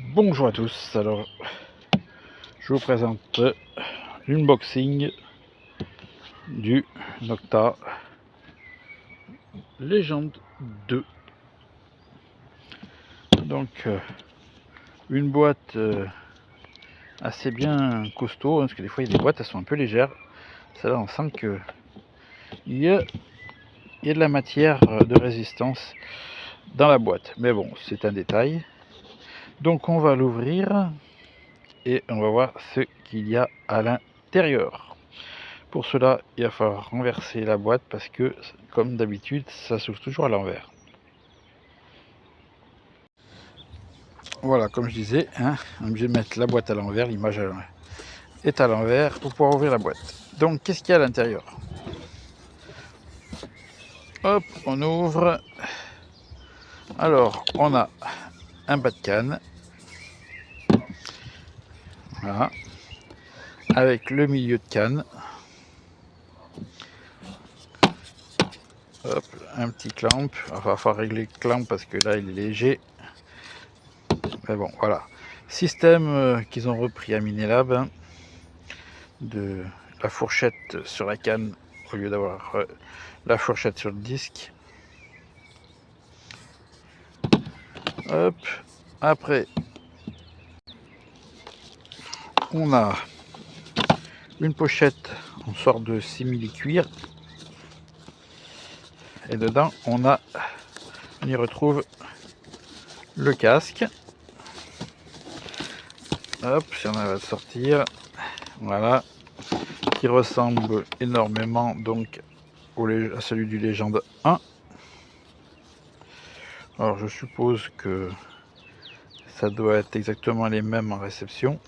Bonjour à tous, alors je vous présente l'unboxing du Nocta Legend 2. Donc une boîte assez bien costaud, parce que des fois il y a des boîtes, elles sont un peu légères. Celle-là on sent que il y a de la matière de résistance dans la boîte, mais bon, c'est un détail. Donc on va l'ouvrir et on va voir ce qu'il y a à l'intérieur. Pour cela, il va falloir renverser la boîte parce que, comme d'habitude, ça s'ouvre toujours à l'envers. Voilà, comme je disais, on est obligé de mettre la boîte à l'envers, l'image est à l'envers pour pouvoir ouvrir la boîte. Donc, qu'est-ce qu'il y a à l'intérieur? Hop, on ouvre. Alors, on a un bas de canne. Voilà. Avec le milieu de canne. Hop, un petit clamp. Enfin, il va falloir régler le clamp parce que là, il est léger. Mais bon, voilà. Système qu'ils ont repris à Minelab, de la fourchette sur la canne au lieu d'avoir la fourchette sur le disque. Hop. Après, on a une pochette en sorte de simili-cuir. Et dedans, on y retrouve le casque. Hop, si on va le sortir, voilà, qui ressemble énormément donc à celui du Legend 1. Alors je suppose que ça doit être exactement les mêmes en réception.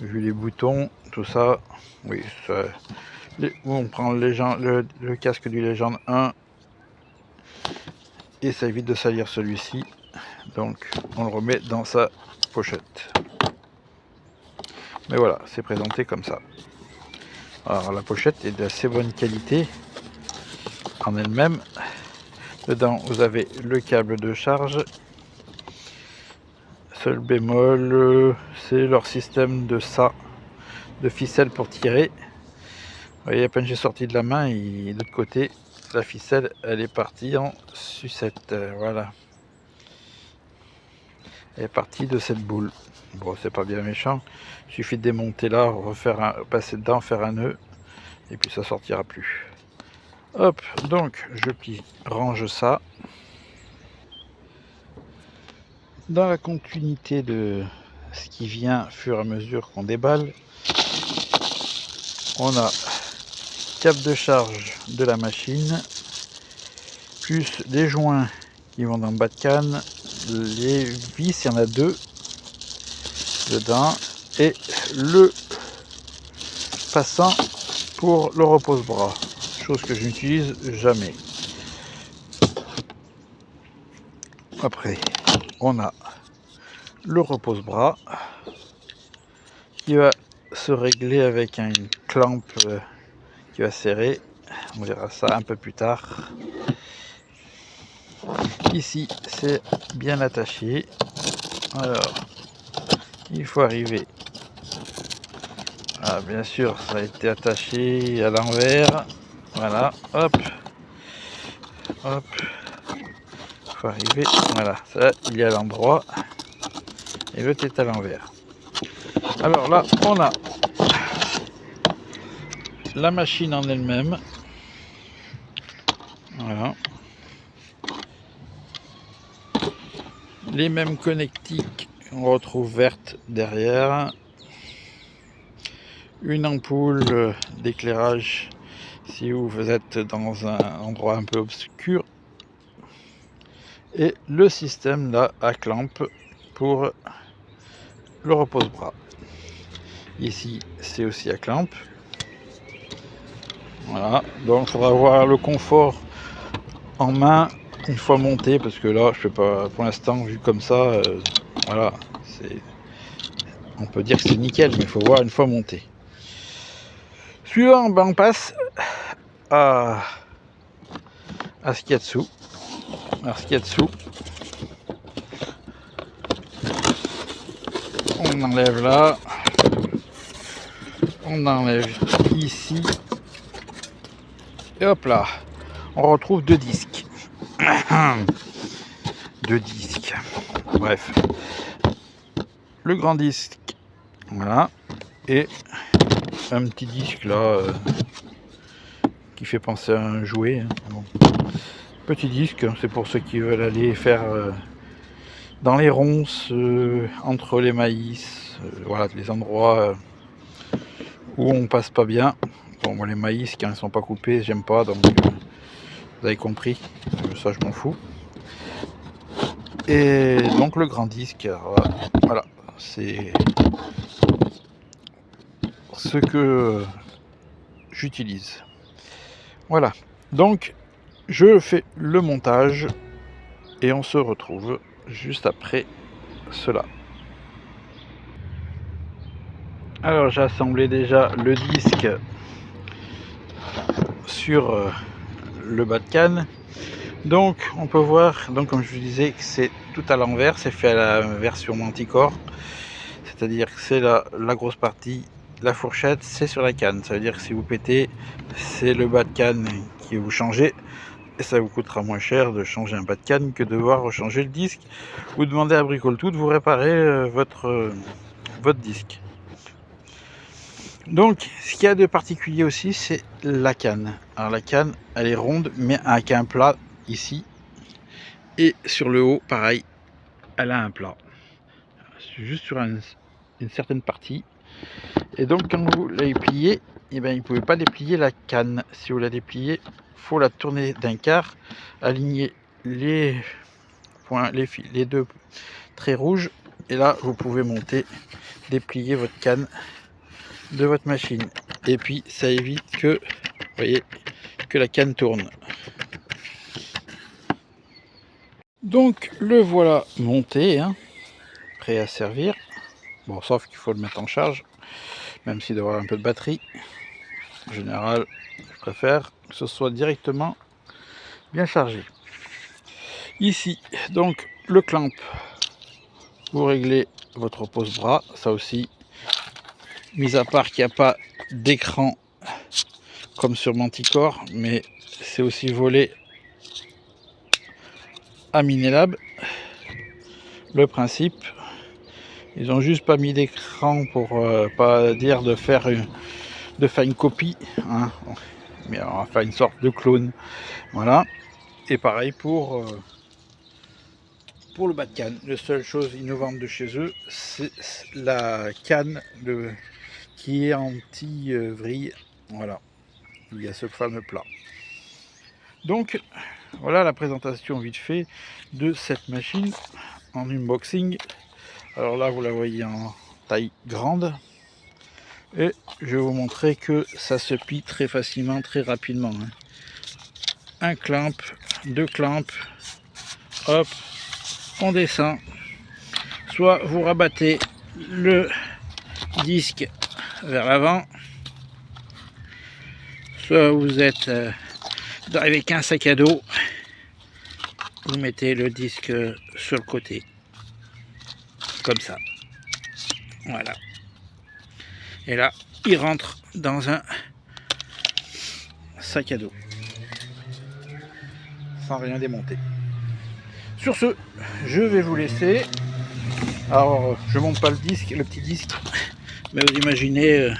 Vu les boutons, tout ça, oui, ça, on prend le casque du Legend 1 et ça évite de salir celui-ci. Donc on le remet dans sa pochette. Mais voilà, c'est présenté comme ça. Alors la pochette est d'assez bonne qualité en elle-même. Dedans vous avez le câble de charge. Seul bémol, c'est leur système de ficelle pour tirer. Vous voyez, à peine j'ai sorti de la main et de l'autre côté, la ficelle elle est partie en sucette. Voilà. Elle est partie de cette boule. Bon, c'est pas bien méchant. Il suffit de démonter là, passer dedans, faire un nœud, et puis ça sortira plus. Hop, donc je range ça. Dans la continuité de ce qui vient, au fur et à mesure qu'on déballe, on a câble de charge de la machine, plus les joints qui vont dans le bas de canne, les vis, il y en a deux dedans, et le passant pour le repose-bras, chose que je n'utilise jamais. Après, on a le repose-bras qui va se régler avec un clamp qui va serrer. On verra ça un peu plus tard. Ici, c'est bien attaché. Alors, il faut arriver. Ah, bien sûr, ça a été attaché à l'envers. Voilà, hop, hop. Il faut arriver. Voilà, ça, il est à l'endroit. Et l'autre est à l'envers. Alors là, on a la machine en elle-même. Voilà. Les mêmes connectiques, on retrouve verte derrière. Une ampoule d'éclairage si vous êtes dans un endroit un peu obscur. Et le système là à clamp pour le repose-bras. Ici, c'est aussi à clamp. Voilà, donc il faudra avoir le confort en main une fois monté, parce que là, je peux pas, pour l'instant, vu comme ça, voilà, on peut dire que c'est nickel, mais il faut voir une fois monté. Suivant, ben on passe à ce qu'il y a dessous. Alors, ce qu'il y a dessous, On enlève là. On enlève ici. Et hop là. On retrouve 2 disques. 2 disques. Bref. Le grand disque. Voilà. Et un petit disque là. Qui fait penser à un jouet. Hein. Bon. Petit disque, c'est pour ceux qui veulent aller faire dans les ronces, entre les maïs, voilà, les endroits où on passe pas bien. Bon, moi les maïs quand ils sont pas coupés, j'aime pas, donc vous avez compris, ça je m'en fous. Et donc le grand disque, voilà, c'est ce que j'utilise. Voilà, donc je fais le montage et on se retrouve juste après cela. Alors j'ai assemblé déjà le disque sur le bas de canne. Donc on peut voir, donc comme je vous disais, que c'est tout à l'envers, c'est fait à la version Manticore. C'est-à-dire que c'est la grosse partie, la fourchette, c'est sur la canne. Ça veut dire que si vous pétez, c'est le bas de canne qui vous changez. Et ça vous coûtera moins cher de changer un bas de canne que de devoir rechanger le disque. Vous demandez à Bricol'Tout de vous réparer votre disque. Donc, ce qu'il y a de particulier aussi, c'est la canne. Alors la canne, elle est ronde, mais avec un plat ici. Et sur le haut, pareil, elle a un plat. Juste sur une certaine partie. Et donc, quand vous l'avez plié, eh bien, il ne pouvait pas déplier la canne. Si vous la dépliez, il faut la tourner d'un quart, aligner les points, les 2 traits rouges. Et là, vous pouvez monter, déplier votre canne de votre machine. Et puis ça évite que, vous voyez, que la canne tourne. Donc le voilà monté, hein, prêt à servir. Bon, sauf qu'il faut le mettre en charge, même s'il doit avoir un peu de batterie. En général, je préfère que ce soit directement bien chargé. Ici, donc le clamp, vous réglez votre pose-bras, ça aussi, mis à part qu'il n'y a pas d'écran comme sur Manticore, mais c'est aussi volé à Minelab. Le principe, ils ont juste pas mis d'écran pour pas dire de faire une copie, hein, mais on va faire une sorte de clone, voilà. Et pareil pour le bas de canne. La seule chose innovante de chez eux, c'est la canne qui est anti-vrille, voilà. Il y a ce fameux plat. Donc voilà la présentation vite fait de cette machine en unboxing. Alors là vous la voyez en taille grande et je vais vous montrer que ça se plie très facilement, très rapidement, hein. Un clamp, 2 clamps, hop, on descend, soit vous rabattez le disque vers l'avant, soit vous êtes avec un sac à dos, vous mettez le disque sur le côté, comme ça, voilà, et là il rentre dans un sac à dos sans rien démonter. Sur ce, je vais vous laisser. Alors je monte pas le petit disque, mais vous imaginez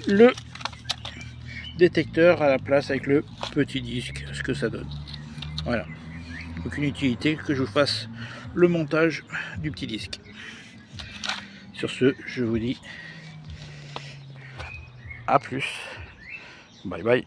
le détecteur à la place avec le petit disque, ce que ça donne. Voilà, aucune utilité que je vous fasse le montage du petit disque. Sur ce, je vous dis à plus, bye bye.